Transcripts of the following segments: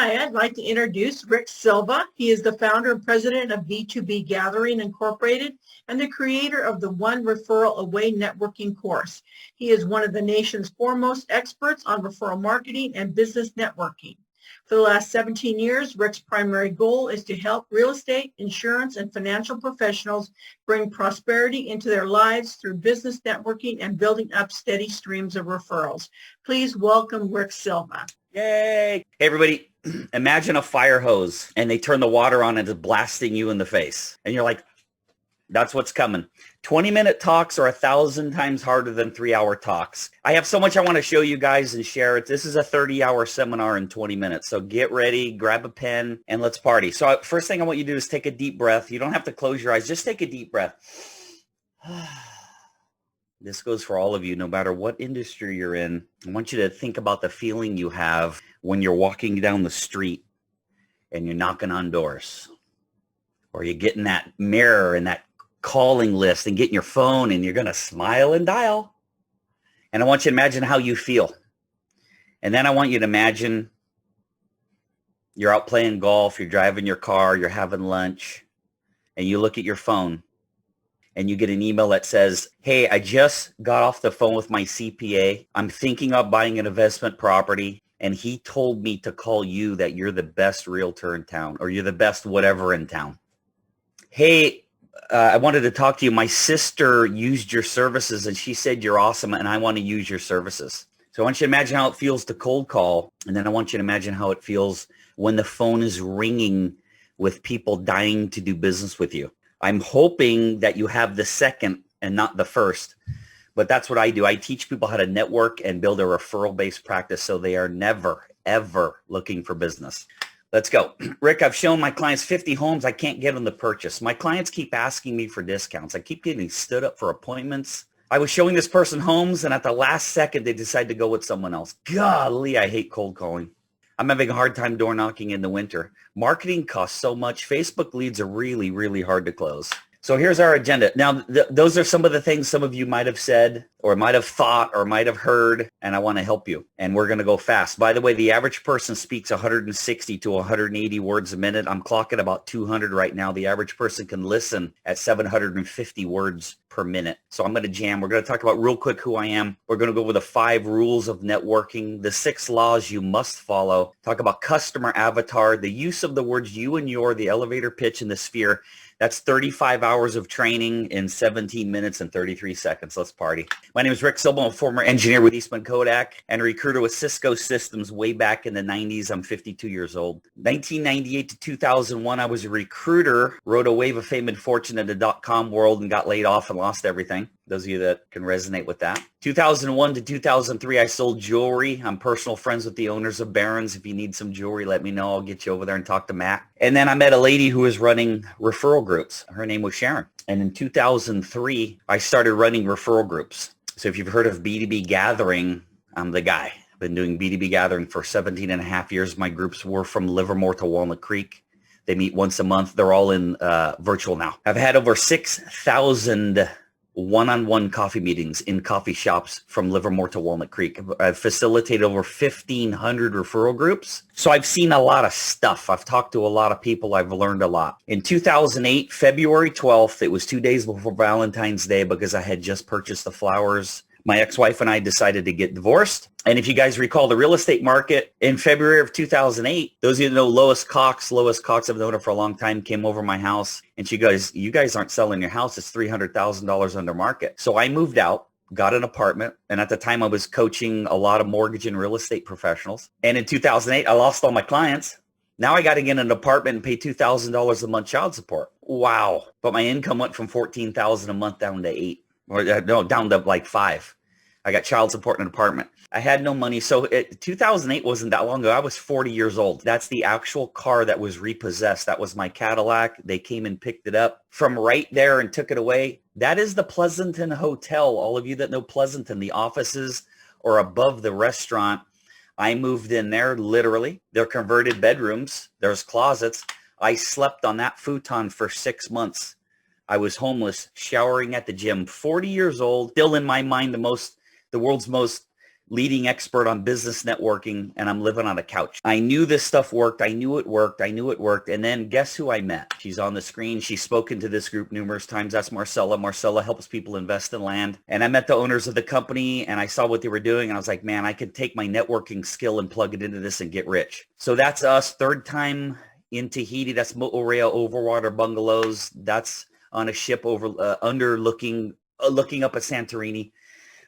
Hi, I'd like to introduce Rick Silva. He is the founder and president of B2B Gathering Incorporated and the creator of the One Referral Away networking course. He is one of the nation's foremost experts on referral marketing and business networking. For the last 17 years, Rick's primary goal is to help real estate, insurance, and financial professionals bring prosperity into their lives through business networking and building up steady streams of referrals. Please welcome Rick Silva. Yay! Hey, everybody, imagine a fire hose and they turn the water on and it's blasting you in the face. And you're like, that's what's coming. 20-minute talks are 1,000 times harder than 3-hour talks. I have so much I want to show you guys and share it. This is a 30-hour seminar in 20 minutes. So get ready, grab a pen, and let's party. So first thing I want you to do is take a deep breath. You don't have to close your eyes. Just take a deep breath. This goes for all of you, no matter what industry you're in. I want you to think about the feeling you have when you're walking down the street and you're knocking on doors, or you get in that mirror and that calling list and get in your phone and you're going to smile and dial. And I want you to imagine how you feel. And then I want you to imagine you're out playing golf, you're driving your car, you're having lunch, and you look at your phone and you get an email that says, hey, I just got off the phone with my CPA. I'm thinking of buying an investment property, and he told me to call you that you're the best realtor in town, or you're the best whatever in town. Hey, I wanted to talk to you. My sister used your services, and she said you're awesome, and I want to use your services. So I want you to imagine how it feels to cold call, and then I want you to imagine how it feels when the phone is ringing with people dying to do business with you. I'm hoping that you have the second and not the first, but that's what I do. I teach people how to network and build a referral-based practice so they are never, ever looking for business. Let's go. Rick, I've shown my clients 50 homes. I can't get them to purchase. My clients keep asking me for discounts. I keep getting stood up for appointments. I was showing this person homes, and at the last second, they decide to go with someone else. Golly, I hate cold calling. I'm having a hard time door knocking in the winter. Marketing costs so much. Facebook leads are really, really hard to close. So here's our agenda. Now, those are some of the things some of you might have said or might have thought or might have heard, and I want to help you. And we're going to go fast. By the way, the average person speaks 160 to 180 words a minute. I'm clocking about 200 right now. The average person can listen at 750 words per minute. So I'm going to jam. We're going to talk about real quick who I am. We're going to go over the 5 rules of networking, the 6 laws you must follow, talk about customer avatar, the use of the words you and your, the elevator pitch, and the sphere. That's 35 hours of training in 17 minutes and 33 seconds. Let's party. My name is Rick Silva. I'm a former engineer with Eastman Kodak and a recruiter with Cisco Systems way back in the 90s. I'm 52 years old. 1998 to 2001, I was a recruiter, rode a wave of fame and fortune in the .com world and got laid off and lost everything. Those of you that can resonate with that. 2001 to 2003, I sold jewelry. I'm personal friends with the owners of Barron's. If you need some jewelry, let me know. I'll get you over there and talk to Matt. And then I met a lady who was running referral groups. Her name was Sharon. And in 2003, I started running referral groups. So if you've heard of B2B Gathering, I'm the guy. I've been doing B2B Gathering for 17 and a half years. My groups were from Livermore to Walnut Creek. They meet once a month. They're all in virtual now. I've had over 6,000 one-on-one coffee meetings in coffee shops from Livermore to Walnut Creek. I've facilitated over 1,500 referral groups. So I've seen a lot of stuff. I've talked to a lot of people. I've learned a lot. In 2008, February 12th, it was 2 days before Valentine's Day because I had just purchased the flowers. My ex-wife and I decided to get divorced. And if you guys recall the real estate market in February of 2008, those of you that know Lois Cox, I've known her for a long time, came over my house and she goes, you guys aren't selling your house. It's $300,000 under market. So I moved out, got an apartment. And at the time I was coaching a lot of mortgage and real estate professionals. And in 2008, I lost all my clients. Now I got to get an apartment and pay $2,000 a month child support. Wow. But my income went from $14,000 a month down to down to like 5. I got child support in an apartment. I had no money. So 2008 wasn't that long ago. I was 40 years old. That's the actual car that was repossessed. That was my Cadillac. They came and picked it up from right there and took it away. That is the Pleasanton Hotel. All of you that know Pleasanton, the offices are above the restaurant. I moved in there literally. They're converted bedrooms. There's closets. I slept on that futon for 6 months. I was homeless, showering at the gym, 40 years old, still in my mind the world's most leading expert on business networking, and I'm living on a couch. I knew this stuff worked. I knew it worked. I knew it worked. And then guess who I met? She's on the screen. She's spoken to this group numerous times. That's Marcella. Marcella helps people invest in land. And I met the owners of the company and I saw what they were doing. And I was like, man, I could take my networking skill and plug it into this and get rich. So that's us. Third time in Tahiti. That's Mo'orea Overwater Bungalows. That's on a ship over looking up at Santorini.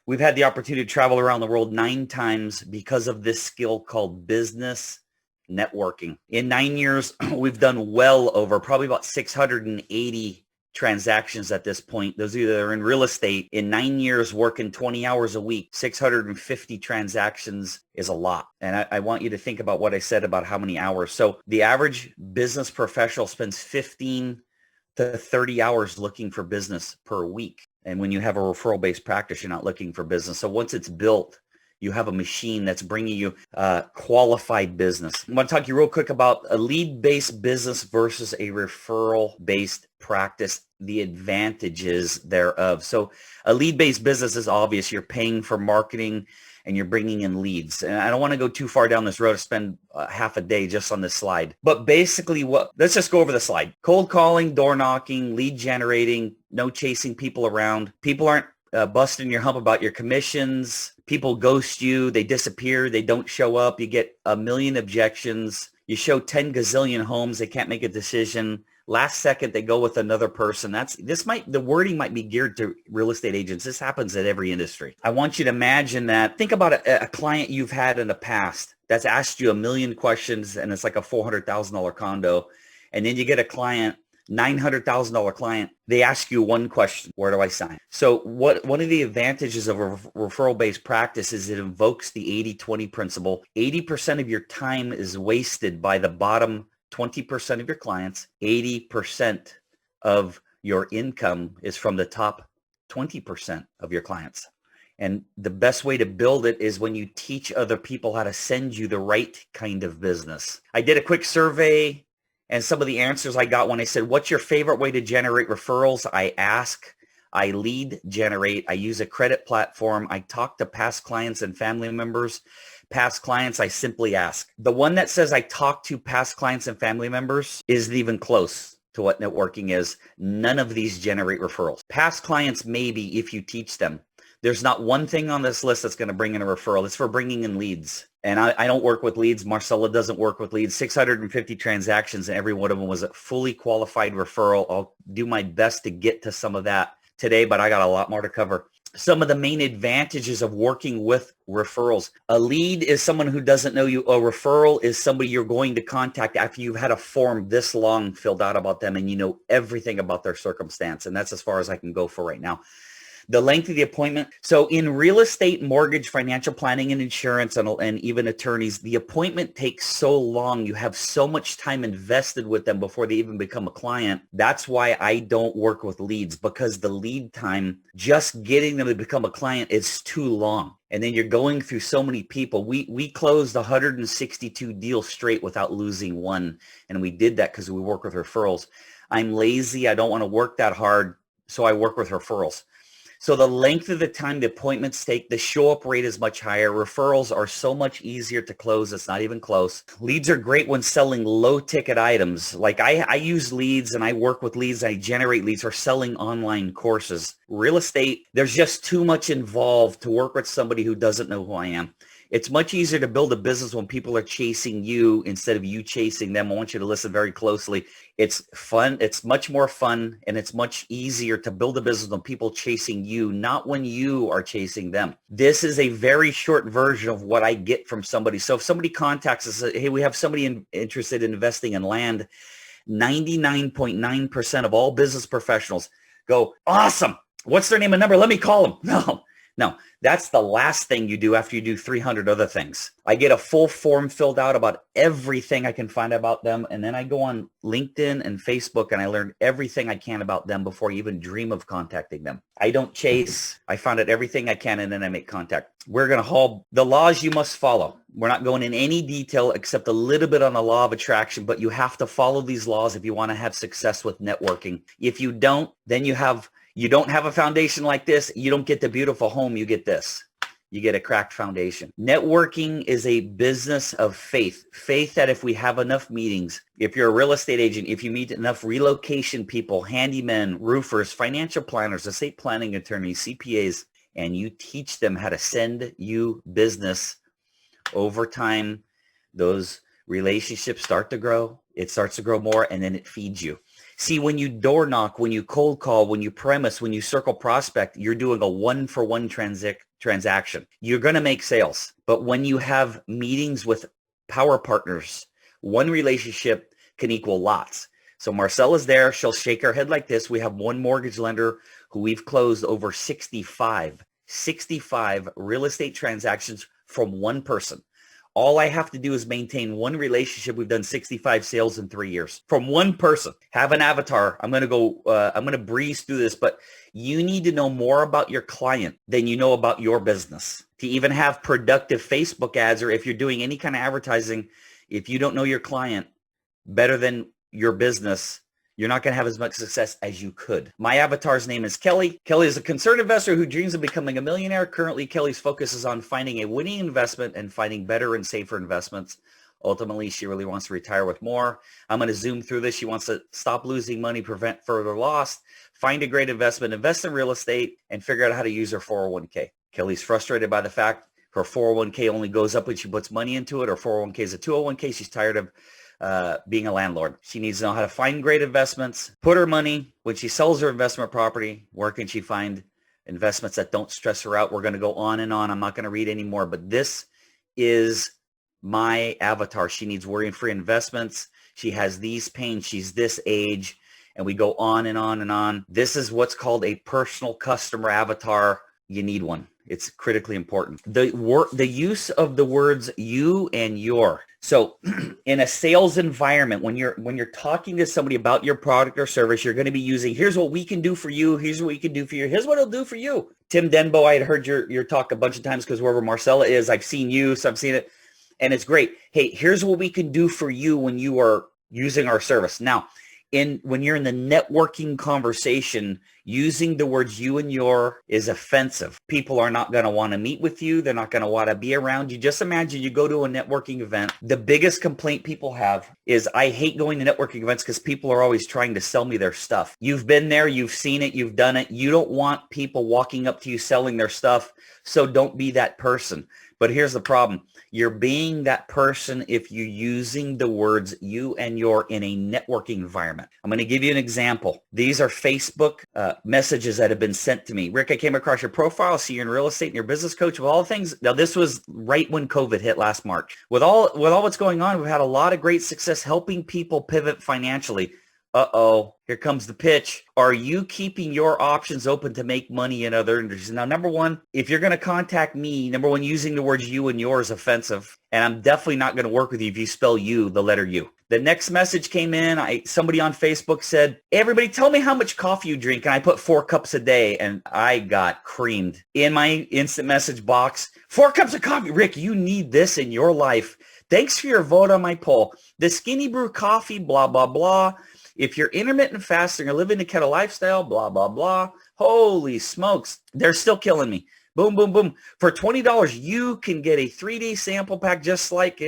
We've had the opportunity to travel around the world 9 times because of this skill called business networking. In 9 years, we've done well over probably about 680 transactions at this point. Those of you that are in real estate, in 9 years working 20 hours a week, 650 transactions is a lot. And I want you to think about what I said about how many hours. So the average business professional spends 15 to 30 hours looking for business per week. And when you have a referral-based practice, you're not looking for business. So once it's built, you have a machine that's bringing you qualified business. I want to talk to you real quick about a lead-based business versus a referral-based practice, the advantages thereof. So a lead-based business is obvious. You're paying for marketing and you're bringing in leads. And I don't want to go too far down this road to spend half a day just on this slide. But basically, let's just go over the slide. Cold calling, door knocking, lead generating, no chasing people around. People aren't busting your hump about your commissions. People ghost you. They disappear. They don't show up. You get a million objections. You show 10 gazillion homes. They can't make a decision. Last second, they go with another person. The wording might be geared to real estate agents. This happens at every industry. I want you to imagine that. Think about a client you've had in the past that's asked you a million questions and it's like a $400,000 condo. And then you get a client, $900,000 client. They ask you one question: where do I sign? So one of the advantages of a referral-based practice is it invokes the 80-20 principle. 80% of your time is wasted by the bottom 20% of your clients. 80% of your income is from the top 20% of your clients. And the best way to build it is when you teach other people how to send you the right kind of business. I did a quick survey, and some of the answers I got when I said, what's your favorite way to generate referrals? I ask, I lead generate, I use a credit platform, I talk to past clients and family members. Past clients, I simply ask. The one that says I talk to past clients and family members isn't even close to what networking is. None of these generate referrals. Past clients, maybe, if you teach them. There's not one thing on this list that's going to bring in a referral. It's for bringing in leads. And I don't work with leads. Marcella doesn't work with leads. 650 transactions, and every one of them was a fully qualified referral. I'll do my best to get to some of that today, but I got a lot more to cover. Some of the main advantages of working with referrals. A lead is someone who doesn't know you. A referral is somebody you're going to contact after you've had a form this long filled out about them and you know everything about their circumstance. And that's as far as I can go for right now. The length of the appointment. So in real estate, mortgage, financial planning, and insurance, and even attorneys, the appointment takes so long. You have so much time invested with them before they even become a client. That's why I don't work with leads, because the lead time, just getting them to become a client, is too long. And then you're going through so many people. We closed 162 deals straight without losing one. And we did that because we work with referrals. I'm lazy. I don't want to work that hard. So I work with referrals. So the length of the time the appointments take, the show-up rate is much higher. Referrals are so much easier to close. It's not even close. Leads are great when selling low-ticket items. Like I use leads and I work with leads. I generate leads for selling online courses. Real estate, there's just too much involved to work with somebody who doesn't know who I am. It's much easier to build a business when people are chasing you instead of you chasing them. I want you to listen very closely. It's fun. It's much more fun, and it's much easier to build a business when people chasing you, not when you are chasing them. This is a very short version of what I get from somebody. So if somebody contacts us, hey, we have somebody interested in investing in land, 99.9% of all business professionals go, awesome. What's their name and number? Let me call them. No, that's the last thing you do after you do 300 other things. I get a full form filled out about everything I can find about them. And then I go on LinkedIn and Facebook and I learn everything I can about them before I even dream of contacting them. I don't chase. I find out everything I can and then I make contact. We're going to haul the laws you must follow. We're not going in any detail except a little bit on the law of attraction, but you have to follow these laws if you want to have success with networking. If you don't, then you don't have a foundation like this. You don't get the beautiful home. You get this. you get a cracked foundation. Networking is a business of faith. Faith that if we have enough meetings, if you're a real estate agent, if you meet enough relocation people, handymen, roofers, financial planners, estate planning attorneys, CPAs, and you teach them how to send you business, over time, those relationships start to grow. It starts to grow more, and then it feeds you. See, when you door knock, when you cold call, when you premise, when you circle prospect, you're doing a one-for-one transaction. You're going to make sales. But when you have meetings with power partners, one relationship can equal lots. So Marcella's there. She'll shake her head like this. We have one mortgage lender who we've closed over 65 real estate transactions from one person. All I have to do is maintain one relationship. We've done 65 sales in 3 years from one person. Have an avatar. I'm going to breeze through this, but you need to know more about your client than you know about your business to even have productive Facebook ads, or if you're doing any kind of advertising, if you don't know your client better than your business, you're not going to have as much success as you could. My avatar's name is Kelly. Kelly is a concerned investor who dreams of becoming a millionaire. Currently, Kelly's focus is on finding a winning investment and finding better and safer investments. Ultimately, she really wants to retire with more. I'm going to zoom through this. She wants to stop losing money, prevent further loss, find a great investment, invest in real estate, and figure out how to use her 401k. Kelly's frustrated by the fact her 401k only goes up when she puts money into it. Her 401k is a 201k. She's tired of being a landlord. She needs to know how to find great investments, put her money when she sells her investment property. Where can she find investments that don't stress her out? We're going to go on and on. I'm not going to read anymore, but this is my avatar. She needs worry-free investments. She has these pains. She's this age, and we go on and on and on. This is what's called a personal customer avatar. You need one. It's critically important. The use of the words you and your. So in a sales environment, when you're talking to somebody about your product or service, you're going to be using, here's what we can do for you. Here's what we can do for you. Here's what it'll do for you. Tim Denbo, I had heard your talk a bunch of times because wherever Marcella is, I've seen you, so I've seen it. And it's great. Hey, here's what we can do for you when you are using our service. Now, when you're in the networking conversation, using the words you and your is offensive. People are not going to want to meet with you. They're not going to want to be around you. Just imagine you go to a networking event. The biggest complaint people have is, I hate going to networking events because people are always trying to sell me their stuff. You've been there. You've seen it. You've done it. You don't want people walking up to you selling their stuff. So don't be that person. But here's the problem. You're being that person if you're using the words you and your in a networking environment. I'm going to give you an example. These are Facebook messages that have been sent to me. Rick, I came across your profile. See you're in real estate and you're a business coach of all things. Now, this was right when COVID hit last March. With all what's going on, we've had a lot of great success helping people pivot financially. Uh-oh, here comes the pitch. Are you keeping your options open to make money in other industries? Now, number one, if you're going to contact me, number one, using the words you and yours is offensive. And I'm definitely not going to work with you if you spell you, the letter U. The next message came in. Somebody on Facebook said, everybody tell me how much coffee you drink. And I put 4 cups a day, and I got creamed. In my instant message box, 4 cups of coffee. Rick, you need this in your life. Thanks for your vote on my poll. The Skinny Brew coffee, blah, blah, blah. If you're intermittent fasting or living the keto lifestyle, blah, blah, blah. Holy smokes. They're still killing me. Boom, boom, boom. For $20, you can get a 3-day sample pack just like,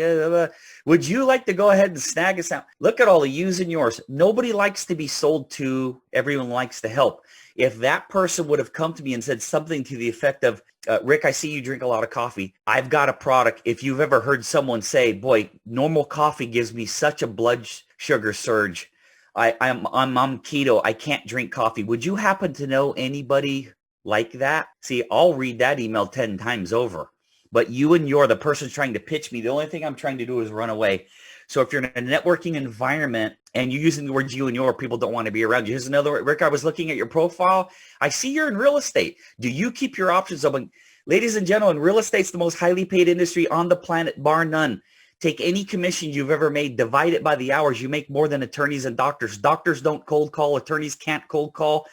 would you like to go ahead and snag us out? Look at all the yous and yours. Nobody likes to be sold to. Everyone likes to help. If that person would have come to me and said something to the effect of, Rick, I see you drink a lot of coffee. I've got a product. If you've ever heard someone say, boy, normal coffee gives me such a blood sugar surge. I'm keto. I can't drink coffee. Would you happen to know anybody like that? See, I'll read that email 10 times over. But you and the person's trying to pitch me. The only thing I'm trying to do is run away. So if you're in a networking environment and you're using the words you and your, people don't want to be around you. Here's another word. Rick, I was looking at your profile. I see you're in real estate. Do you keep your options open? Ladies and gentlemen, real estate's the most highly paid industry on the planet, bar none. Take any commission you've ever made, divide it by the hours. You make more than attorneys and doctors. Doctors don't cold call. Attorneys can't cold call.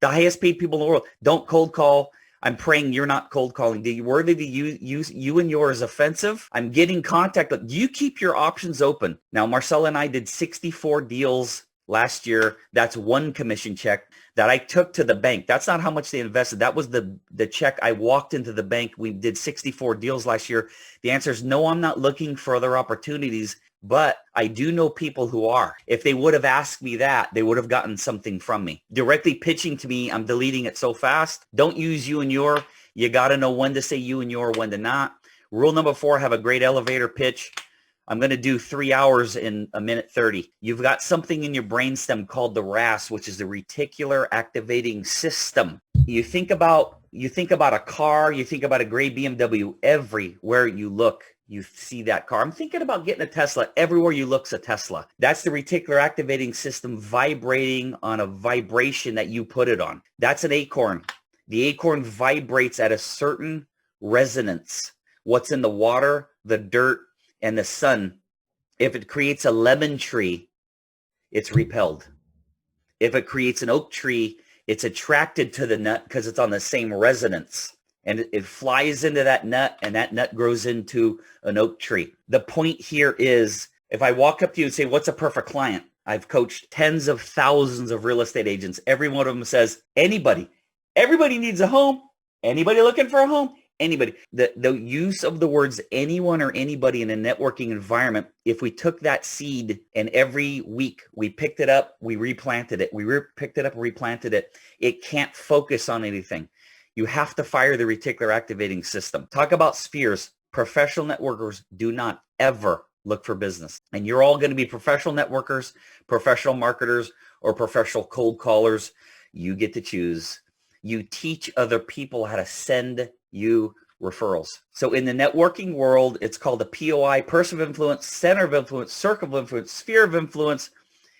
The highest paid people in the world don't cold call. I'm praying you're not cold calling. The word that you use you and yours is offensive. I'm getting contact. Do you keep your options open? Now, Marcella and I did 64 deals Last year, that's one commission check that I took to the bank. That's not how much they invested. That was the check I walked into the bank. We did 64 deals last year. The answer is no, I'm not looking for other opportunities, but I do know people who are. If they would have asked me that, they would have gotten something from me. Directly pitching to me, I'm deleting it so fast. Don't use you and your. You got to know when to say you and your, when to not. Rule number 4, have a great elevator pitch. I'm going to do 3 hours in a minute 30. You've got something in your brainstem called the RAS, which is the reticular activating system. You think about a car, you think about a gray BMW. Everywhere you look, you see that car. I'm thinking about getting a Tesla. Everywhere you look's a Tesla. That's the reticular activating system vibrating on a vibration that you put it on. That's an acorn. The acorn vibrates at a certain resonance. What's in the water, the dirt, and the sun, if it creates a lemon tree, it's repelled. If it creates an oak tree, it's attracted to the nut because it's on the same resonance. And it flies into that nut, and that nut grows into an oak tree. The point here is, if I walk up to you and say, what's a perfect client? I've coached tens of thousands of real estate agents. Every one of them says, anybody. Everybody needs a home. Anybody looking for a home? Anybody. The use of the words anyone or anybody in a networking environment, if we took that seed and every week we picked it up, we replanted it, picked it up, replanted it, it can't focus on anything. You have to fire the reticular activating system. Talk about spheres. Professional networkers do not ever look for business. And you're all going to be professional networkers, professional marketers, or professional cold callers. You get to choose. You teach other people how to send you referrals. So in the networking world, it's called a POI, person of influence, center of influence, circle of influence, sphere of influence.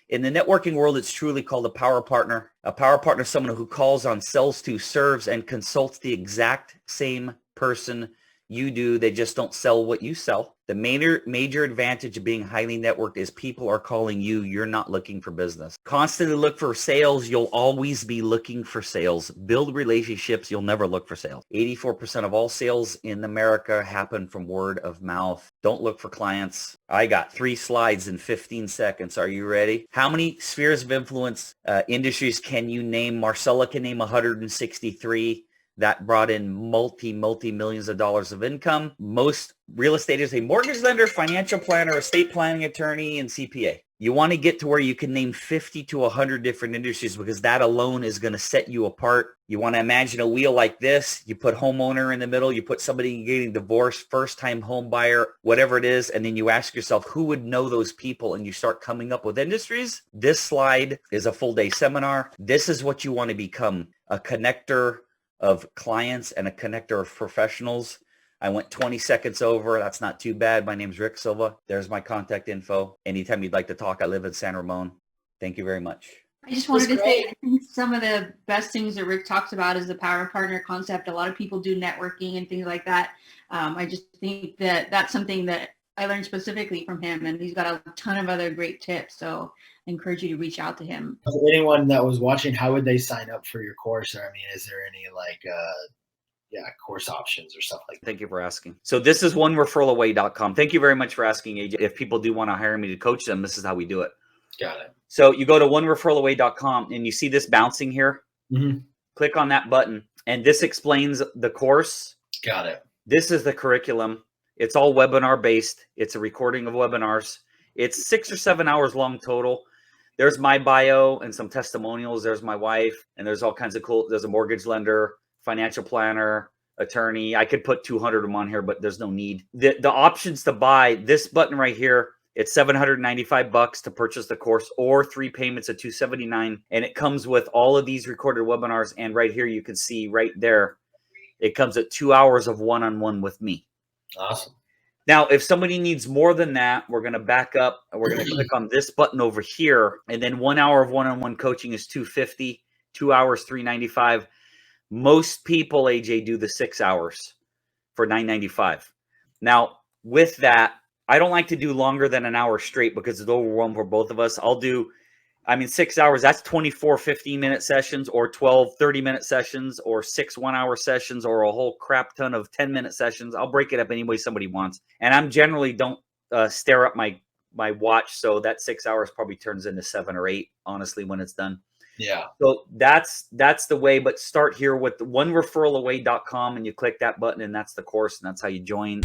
In the networking world, it's truly called a power partner. A power partner is someone who calls on, sells to, serves, and consults the exact same person you do. They just don't sell what you sell. The major advantage of being highly networked is people are calling you. You're not looking for business. Constantly look for sales. You'll always be looking for sales. Build relationships. You'll never look for sales. 84% of all sales in America happen from word of mouth. Don't look for clients. I got 3 slides in 15 seconds. Are you ready? How many spheres of influence industries can you name? Marcella can name 163. That brought in multi-millions of dollars of income. Most real estate is a mortgage lender, financial planner, estate planning attorney, and CPA. You want to get to where you can name 50 to 100 different industries because that alone is going to set you apart. You want to imagine a wheel like this. You put homeowner in the middle. You put somebody getting divorced, first-time home buyer, whatever it is. And then you ask yourself, who would know those people? And you start coming up with industries. This slide is a full-day seminar. This is what you want to become, a connector of clients and a connector of professionals. I went 20 seconds over. That's not too bad. My name's Rick Silva. There's my contact info. Anytime you'd like to talk, I live in San Ramon. Thank you very much. I just wanted to say, I think some of the best things that Rick talks about is the power partner concept. A lot of people do networking and things like that. I just think that that's something that I learned specifically from him, and he's got a ton of other great tips. So I encourage you to reach out to him. For anyone that was watching, how would they sign up for your course? Or, I mean, is there any course options or stuff like that? Thank you for asking. So this is onereferralaway.com. Thank you very much for asking, AJ. If people do want to hire me to coach them, this is how we do it. Got it. So you go to onereferralaway.com and you see this bouncing here. Mm-hmm. Click on that button and this explains the course. Got it. This is the curriculum. It's all webinar based. It's a recording of webinars. It's 6 or 7 hours long total. There's my bio and some testimonials. There's my wife, and there's all kinds of cool. There's a mortgage lender, financial planner, attorney. I could put 200 of them on here, but there's no need. The options to buy, this button right here, it's $795 to purchase the course, or 3 payments of $279. And it comes with all of these recorded webinars. And right here, you can see right there, it comes at 2 hours of one-on-one with me. Awesome. Now, if somebody needs more than that, we're going to back up and we're going to click on this button over here. And then 1 hour of one-on-one coaching is $250, 2 hours, $395. Most people, AJ, do the 6 hours for $995. Now, with that, I don't like to do longer than an hour straight because it's overwhelming for both of us. 6 hours, that's 24 15-minute sessions, or 12 30-minute sessions, or 6 1-hour sessions, or a whole crap ton of 10-minute sessions. I'll break it up any way somebody wants. And I'm generally don't stare up my my watch, so that 6 hours probably turns into 7 or 8, honestly, when it's done. Yeah. So that's the way, but start here with the onereferralaway.com, and you click that button, and that's the course, and that's how you join.